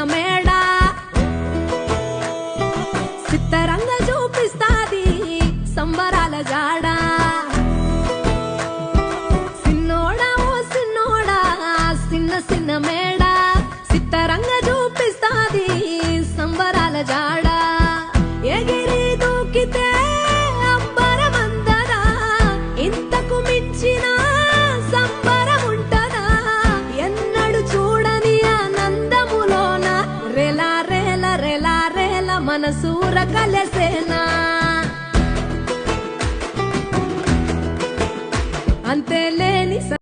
మేడ సిత్తరంగ చూపిస్తాది సంబరాల జాడ సిన్నోడా ఓ సిన్నోడా సిన్న సిన్న మేడ సిత్తరంగ చూపిస్తాది సంబరాల జాడ ఎగిరి దూకితే అంబరమందదా ఇంతకు మించిన సంబరం ఉంటదా ఎన్నడు చూడని ఆనందములోన రేలా రేల రేలా రేల మనసూర కలెస